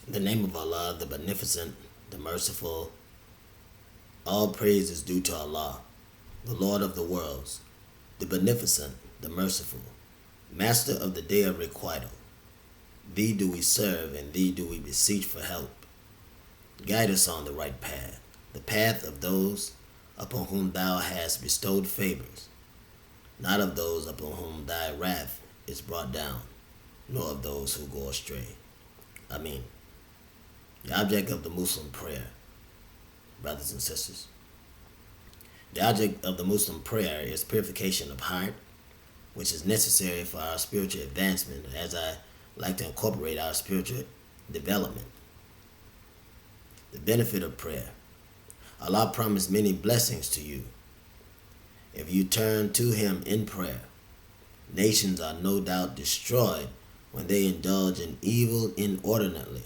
In the name of Allah, the Beneficent, the Merciful, all praise is due to Allah, the Lord of the worlds, the Beneficent, the Merciful, Master of the Day of Requital. Thee do we serve, and Thee do we beseech for help. Guide us on the right path, the path of those upon whom Thou hast bestowed favors, not of those upon whom Thy wrath is brought down, nor of those who go astray. Ameen. The object of the Muslim prayer, brothers and sisters. The object of the Muslim prayer is purification of heart, which is necessary for our spiritual advancement, as I like to incorporate our spiritual development. The benefit of prayer. Allah promised many blessings to you if you turn to Him in prayer. Nations are no doubt destroyed when they indulge in evil inordinately,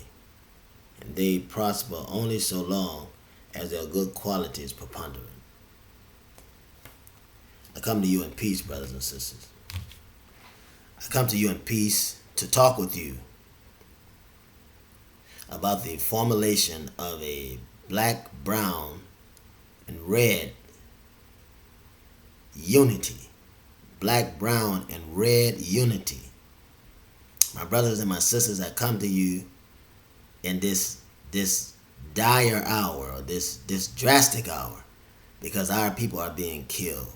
and they prosper only so long as their good quality is preponderant. I come to you in peace, brothers and sisters. I come to you in peace to talk with you about the formulation of a black, brown, and red unity. Black, brown, and red unity. My brothers and my sisters, I come to you in this dire hour, or this drastic hour, because our people are being killed.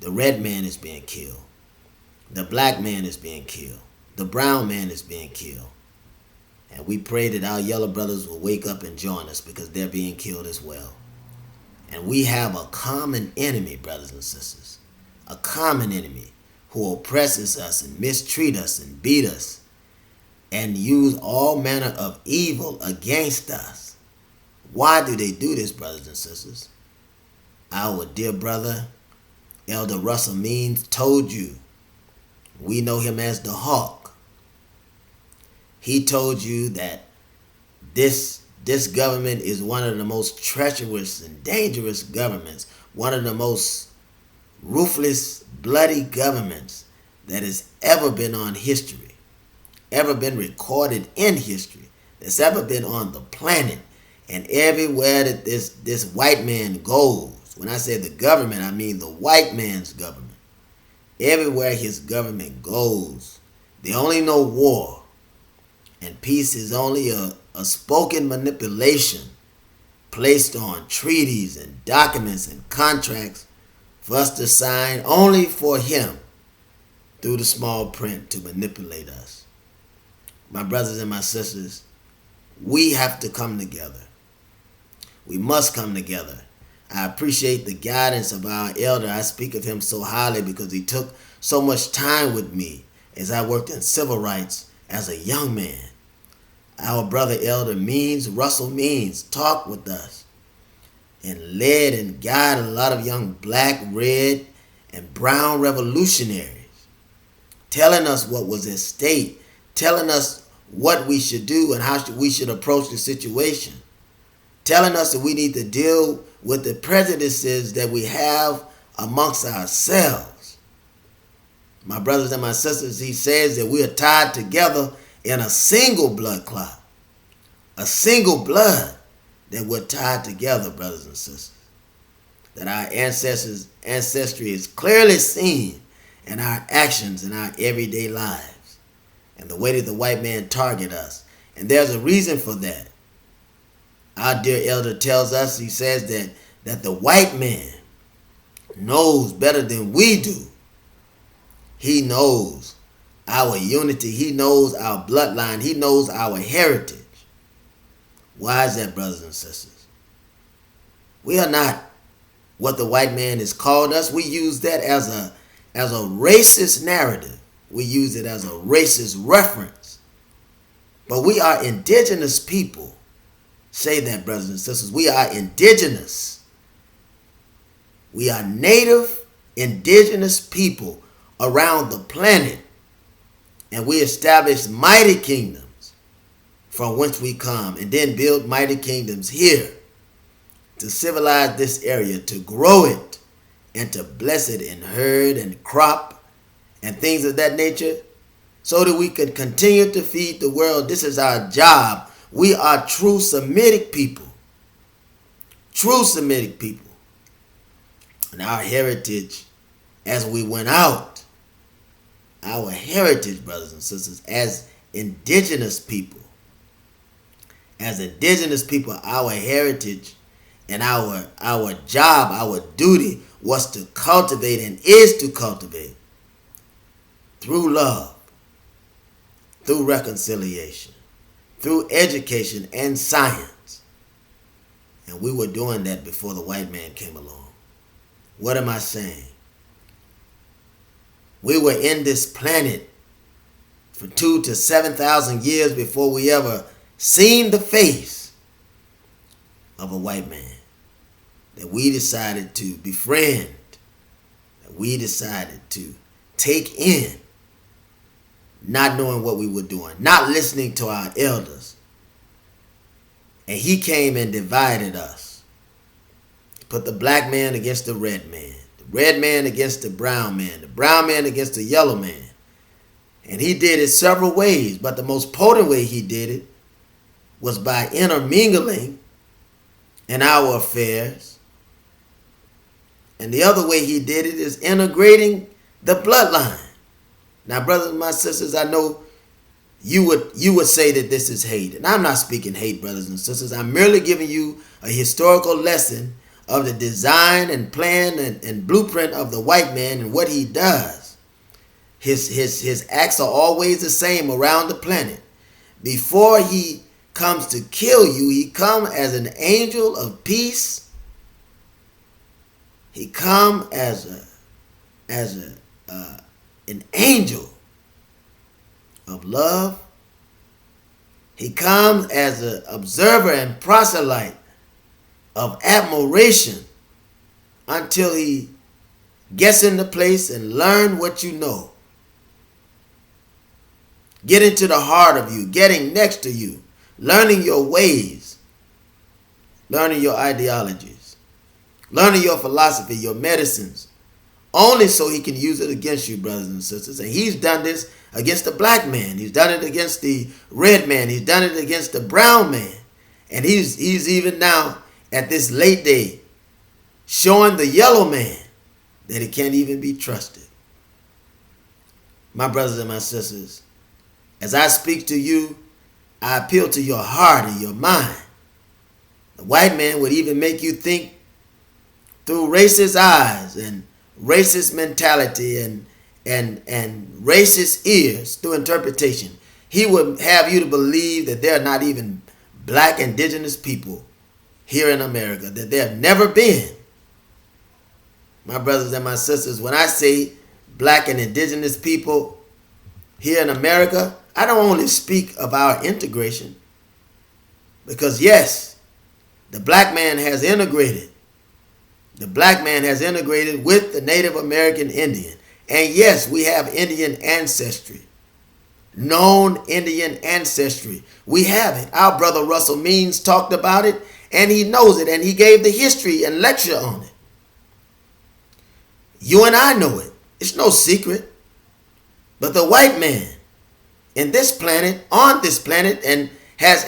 The red man is being killed. The black man is being killed. The brown man is being killed. And we pray that our yellow brothers will wake up and join us, because they're being killed as well. And we have a common enemy, brothers and sisters. A common enemy who oppresses us and mistreat us and beat us and use all manner of evil against us. Why do they do this, brothers and sisters? Our dear brother, Elder Russell Means, told you. We know him as the Hawk. He told you that this government is one of the most treacherous and dangerous governments, one of the most ruthless, bloody governments that has ever been on history, ever been recorded in history, that's ever been on the planet. And everywhere that this white man goes, when I say the government, I mean the white man's government. Everywhere his government goes, they only know war. And peace is only a spoken manipulation placed on treaties and documents and contracts for us to sign only for him through the small print to manipulate us. My brothers and my sisters, we have to come together. We must come together. I appreciate the guidance of our elder. I speak of him so highly because he took so much time with me as I worked in civil rights as a young man. Our brother Elder Russell Means, talked with us and led and guided a lot of young black, red, and brown revolutionaries, telling us what was at stake, telling us what we should do and how we should approach the situation, telling us that we need to deal with the prejudices that we have amongst ourselves. My brothers and my sisters, he says that we are tied together in a single blood clot. A single blood that we're tied together, brothers and sisters. That our ancestry is clearly seen in our actions in our everyday lives. And the way that the white man target us. And there's a reason for that. Our dear elder tells us, he says that the white man knows better than we do. He knows our unity. He knows our bloodline. He knows our heritage. Why is that, brothers and sisters? We are not what the white man has called us. We use that as a racist narrative. We use it as a racist reference. But we are indigenous people. Say that, brothers and sisters. We are indigenous. We are native indigenous people around the planet. And we establish mighty kingdoms from whence we come, and then build mighty kingdoms here to civilize this area, to grow it, and to bless it in herd and crop and things of that nature, so that we can continue to feed the world. This is our job. We are true Semitic people. True Semitic people. And our heritage, as we went out, our heritage, brothers and sisters, as indigenous people, our heritage and our job, our duty was to cultivate and is to cultivate through love, through reconciliation, through education and science. And we were doing that before the white man came along. What am I saying? We were in this planet for 2,000 to 7,000 years before we ever seen the face of a white man that we decided to befriend, that we decided to take in, not knowing what we were doing, not listening to our elders. And he came and divided us. Put the black man against the red man against the brown man against the yellow man. And he did it several ways, but the most potent way he did it was by intermingling in our affairs. And the other way he did it is integrating the bloodline. Now, brothers and my sisters, I know you would say that this is hate. And I'm not speaking hate, brothers and sisters. I'm merely giving you a historical lesson of the design and plan and blueprint of the white man and what he does. His acts are always the same around the planet. Before he comes to kill you, he comes as an angel of peace. He comes as an angel of love. He comes as an observer and proselyte of admiration until he gets in the place and learn what you know. Get into the heart of you, getting next to you, learning your ways, learning your ideologies, learning your philosophy, your medicines, only so he can use it against you, brothers and sisters. And he's done this against the black man. He's done it against the red man. He's done it against the brown man. And he's even now, at this late day, showing the yellow man that he can't even be trusted. My brothers and my sisters, as I speak to you, I appeal to your heart and your mind. The white man would even make you think through racist eyes and racist mentality and racist ears through interpretation. He would have you to believe that there are not even black indigenous people here in America, that there have never been. My brothers and my sisters, when I say black and indigenous people here in America, I don't only speak of our integration, because yes, the black man has integrated. The black man has integrated with the Native American Indian. And yes, we have Indian ancestry. Known Indian ancestry. We have it. Our brother Russell Means talked about it, and he knows it, and he gave the history and lecture on it. You and I know it. It's no secret. But the white man in this planet, on this planet, and has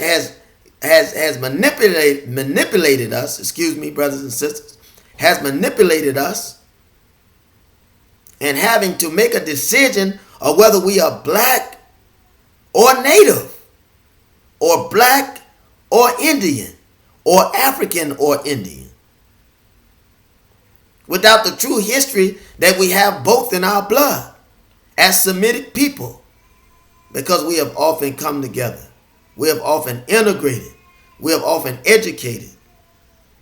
manipulated us, excuse me, brothers and sisters, has manipulated us, and having to make a decision of whether we are black or native, or black or Indian, or African or Indian, without the true history that we have both in our blood as Semitic people, because we have often come together, we have often integrated, we have often educated,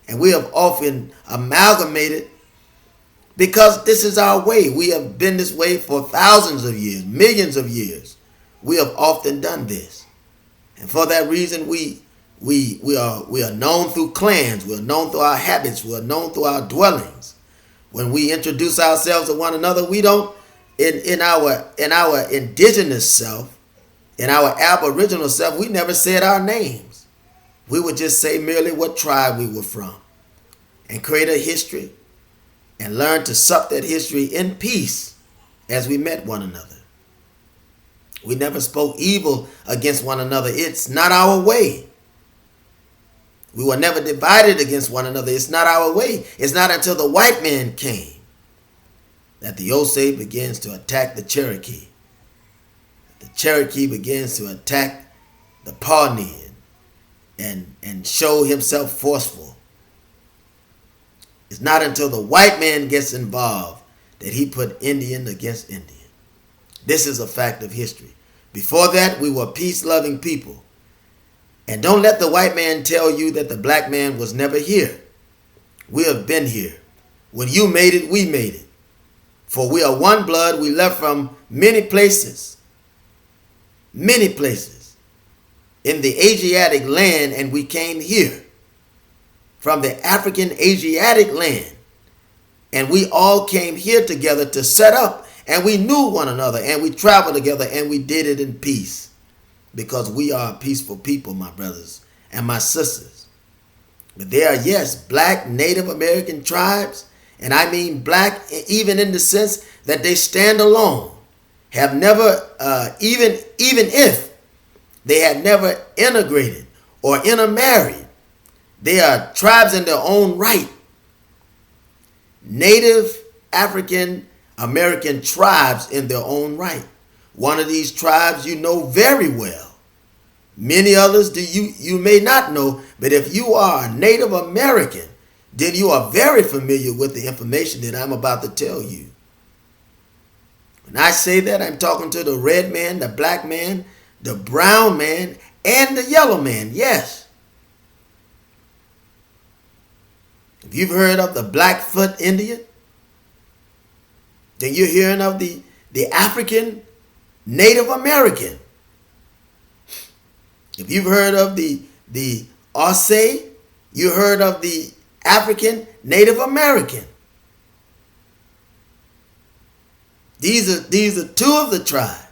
and we have often amalgamated, because this is our way. We have been this way for thousands of years, millions of years. We have often done this. And for that reason, we are known through clans. We are known through our habits. We are known through our dwellings. When we introduce ourselves to one another, we don't, in our indigenous self, in our aboriginal self, we never said our names. We would just say merely what tribe we were from, and create a history, and learn to sup that history in peace as we met one another. We never spoke evil against one another. It's not our way. We were never divided against one another. It's not our way. It's not until the white man came that the Osage begins to attack the Cherokee. The Cherokee begins to attack the Pawnee and show himself forceful. It's not until the white man gets involved that he put Indian against Indian. This is a fact of history. Before that, we were peace-loving people. And don't let the white man tell you that the black man was never here. We have been here. When you made it, we made it. For we are one blood. We left from many places in the Asiatic land, and we came here from the African Asiatic land. And we all came here together to set up, and we knew one another, and we traveled together, and we did it in peace. Because we are a peaceful people, my brothers and my sisters. But there are, yes, black Native American tribes, and I mean black even in the sense that they stand alone, have never, even if they had never integrated or intermarried, they are tribes in their own right. Native African American tribes in their own right. One of these tribes you know very well. Many others you may not know, but if you are a Native American, then you are very familiar with the information that I'm about to tell you. When I say that, I'm talking to the red man, the black man, the brown man, and the yellow man, yes. If you've heard of the Blackfoot Indian, then you're hearing of the African Native American. If you've heard of the Osage, you heard of the African Native American. These are two of the tribes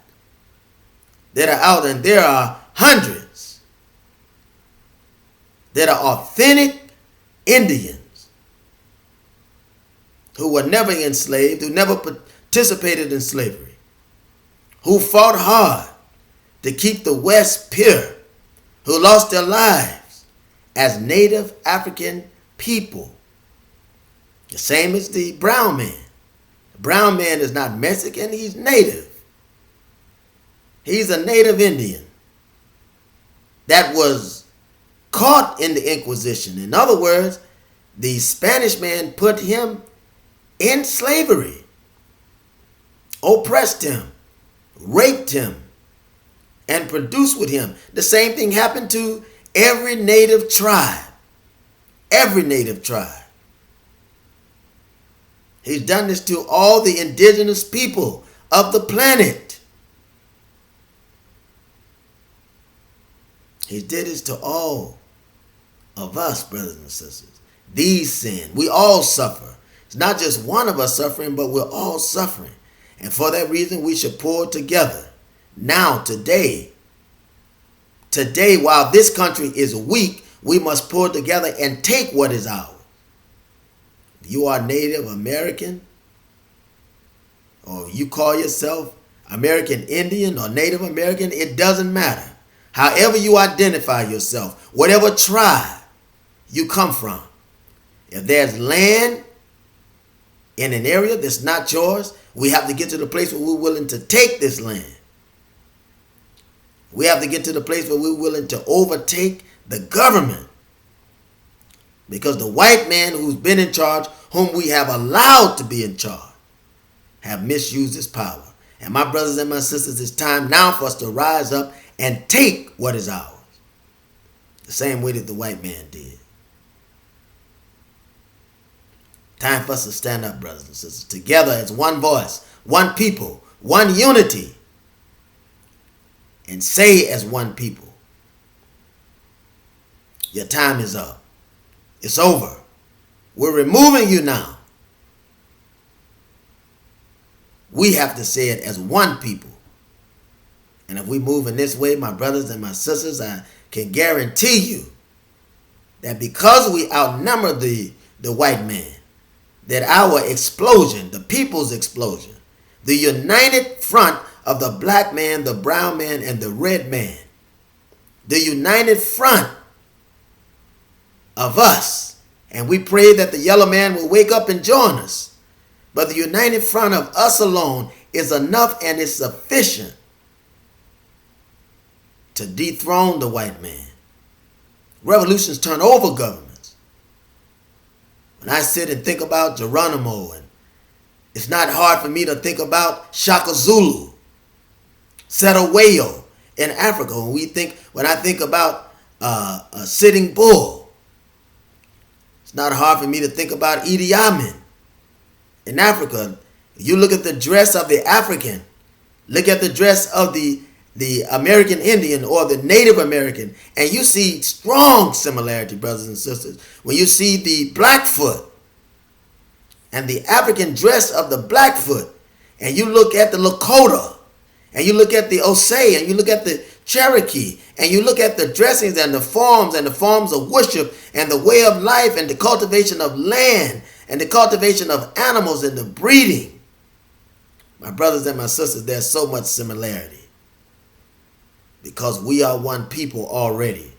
that are out, and there are hundreds that are authentic Indians who were never enslaved, who never participated in slavery, who fought hard to keep the West pure, who lost their lives as Native African people. The same as the brown man. The brown man is not Mexican, he's Native. He's a Native Indian that was caught in the Inquisition. In other words, the Spanish man put him in slavery, oppressed him, raped him, and produced with him. The same thing happened to every native tribe. Every native tribe. He's done this to all the indigenous people of the planet. He did this to all of us, brothers and sisters. These sins, we all suffer. It's not just one of us suffering, but we're all suffering. And for that reason, we should pull together. Now, today, while this country is weak, we must pull together and take what is ours. If you are Native American, or you call yourself American Indian or Native American, it doesn't matter. However you identify yourself, whatever tribe you come from, if there's land in an area that's not yours, we have to get to the place where we're willing to take this land. We have to get to the place where we're willing to overtake the government. Because the white man who's been in charge, whom we have allowed to be in charge, have misused his power. And my brothers and my sisters, it's time now for us to rise up and take what is ours. The same way that the white man did. Time for us to stand up, brothers and sisters, together as one voice, one people, one unity, and say as one people, your time is up. It's over. We're removing you now. We have to say it as one people. And if we move in this way, my brothers and my sisters, I can guarantee you that because we outnumber the white man, that our explosion, the people's explosion, the united front of the black man, the brown man, and the red man, the united front of us. And we pray that the yellow man will wake up and join us. But the united front of us alone is enough and is sufficient to dethrone the white man. Revolutions turn over governments. When I sit and think about Geronimo, and it's not hard for me to think about Shaka Zulu, Setawayo in Africa. When I think about a Sitting Bull, it's not hard for me to think about Idi Amin in Africa. You look at the dress of the African, look at the dress of the American Indian or the Native American, and you see strong similarity, brothers and sisters. When you see the Blackfoot and the African dress of the Blackfoot, and you look at the Lakota, and you look at the Osage, and you look at the Cherokee, and you look at the dressings and the forms of worship and the way of life and the cultivation of land and the cultivation of animals and the breeding. My brothers and my sisters, there's so much similarity because we are one people already.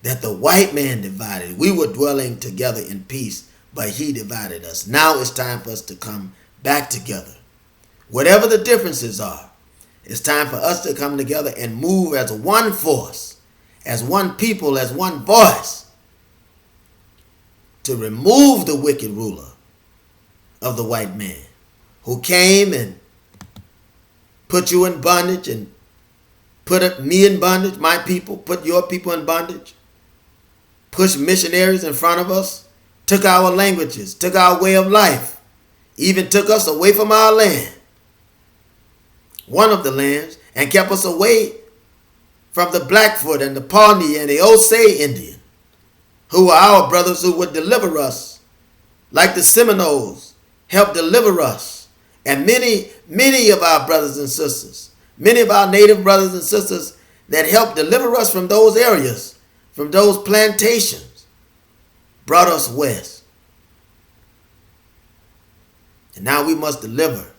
That the white man divided. We were dwelling together in peace, but he divided us. Now it's time for us to come back together. Whatever the differences are, it's time for us to come together and move as one force, as one people, as one voice, to remove the wicked ruler of the white man who came and put you in bondage and put me in bondage, my people, put your people in bondage, pushed missionaries in front of us, took our languages, took our way of life, even took us away from our land, one of the lands, and kept us away from the Blackfoot and the Pawnee and the Osage Indian, who were our brothers who would deliver us, like the Seminoles helped deliver us, and many of our brothers and sisters, many of our native brothers and sisters that helped deliver us from those areas, from those plantations, brought us west. And now we must deliver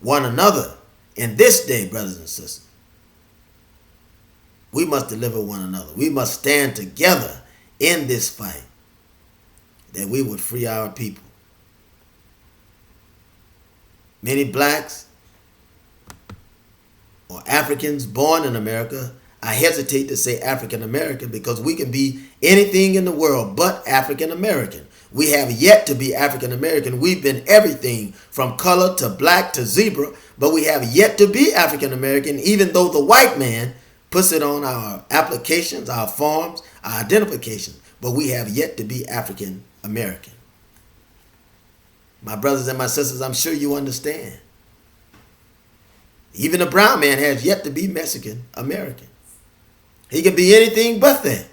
one another in this day, brothers and sisters. We must deliver one another. We must stand together in this fight that we would free our people. Many blacks or Africans born in America, I hesitate to say African American because we can be anything in the world but African American. We have yet to be African American. We've been everything from color to black to zebra, but we have yet to be African American, even though the white man puts it on our applications, our forms, our identification, but we have yet to be African American. My brothers and my sisters, I'm sure you understand. Even the brown man has yet to be Mexican American. He can be anything but that.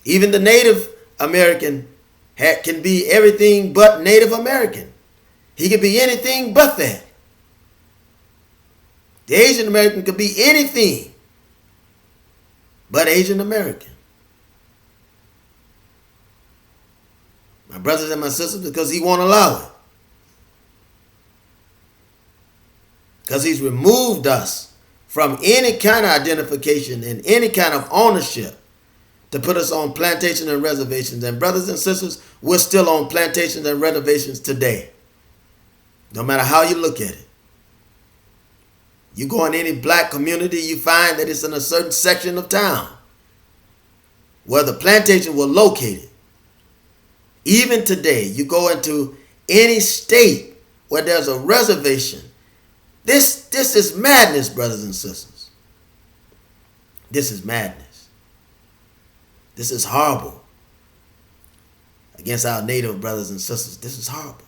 Even the Native American can be everything but Native American. He can be anything but that. The Asian American could be anything but Asian American. My brothers and my sisters, because he won't allow it. Because he's removed us from any kind of identification and any kind of ownership to put us on plantations and reservations. And brothers and sisters, we're still on plantations and reservations today. No matter how you look at it. You go in any black community, you find that it's in a certain section of town where the plantation were located. Even today, you go into any state where there's a reservation. This is madness, brothers and sisters. This is madness. This is horrible. Against our native brothers and sisters, this is horrible.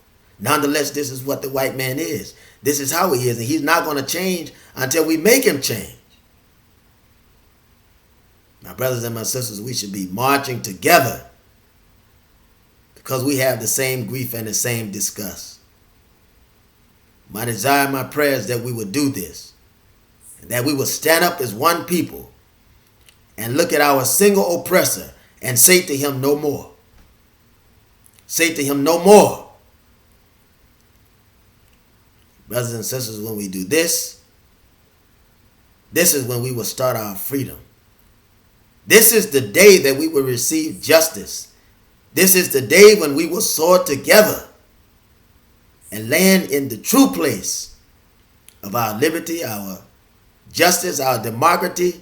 Nonetheless, this is what the white man is. This is how he is, and he's not going to change until we make him change. My brothers and my sisters, we should be marching together because we have the same grief and the same disgust. My desire, my prayer is that we would do this, and that we would stand up as one people and look at our single oppressor and say to him no more. Say to him no more. Brothers and sisters, when we do this, this is when we will start our freedom. This is the day that we will receive justice. This is the day when we will soar together and land in the true place of our liberty, our justice, our democracy,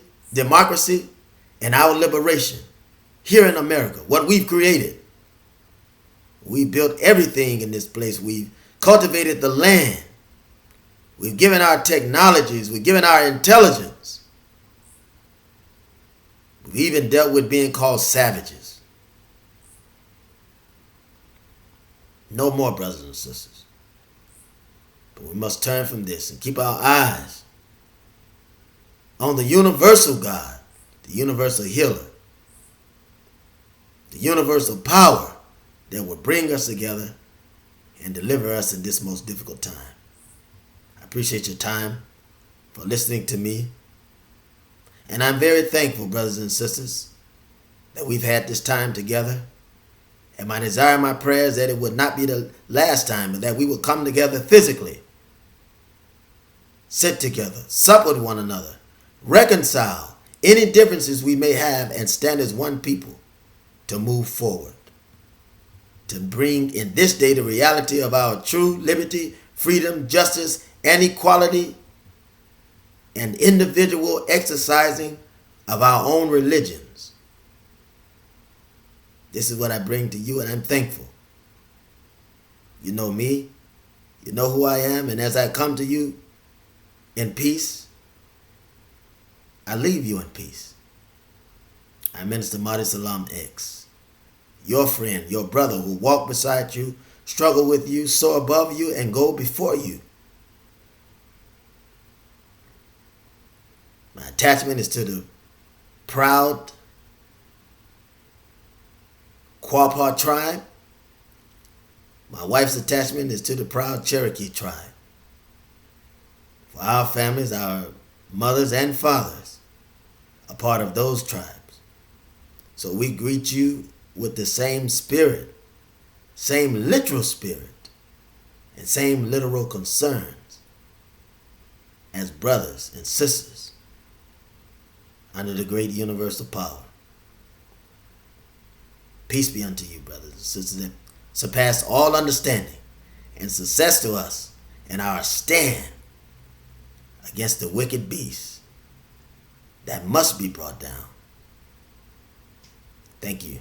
and our liberation here in America. What we've created. We built everything in this place. We've cultivated the land. We've given our technologies. We've given our intelligence. We've even dealt with being called savages. No more, brothers and sisters. But we must turn from this and keep our eyes on the universal God, the universal healer, the universal power that will bring us together and deliver us in this most difficult time. I appreciate your time for listening to me. And I'm very thankful, brothers and sisters, that we've had this time together. And my desire, my prayer is that it would not be the last time, but that we will come together physically, sit together, sup with one another, reconcile any differences we may have, and stand as one people to move forward, to bring in this day the reality of our true liberty, freedom, justice, and equality, and individual exercising of our own religions. This is what I bring to you, and I'm thankful. You know me, you know who I am, and as I come to you in peace, I leave you in peace. I'm Minister Mauricelm-Lei, your friend, your brother who walk beside you, struggle with you, soar above you, and go before you. My attachment is to the proud Quapaw tribe. My wife's attachment is to the proud Cherokee tribe. For our families, our mothers and fathers are part of those tribes. So we greet you with the same spirit, same literal spirit, and same literal concerns as brothers and sisters under the great universal power. Peace be unto you, brothers and sisters, that surpass all understanding, and success to us in our stand against the wicked beast that must be brought down. Thank you.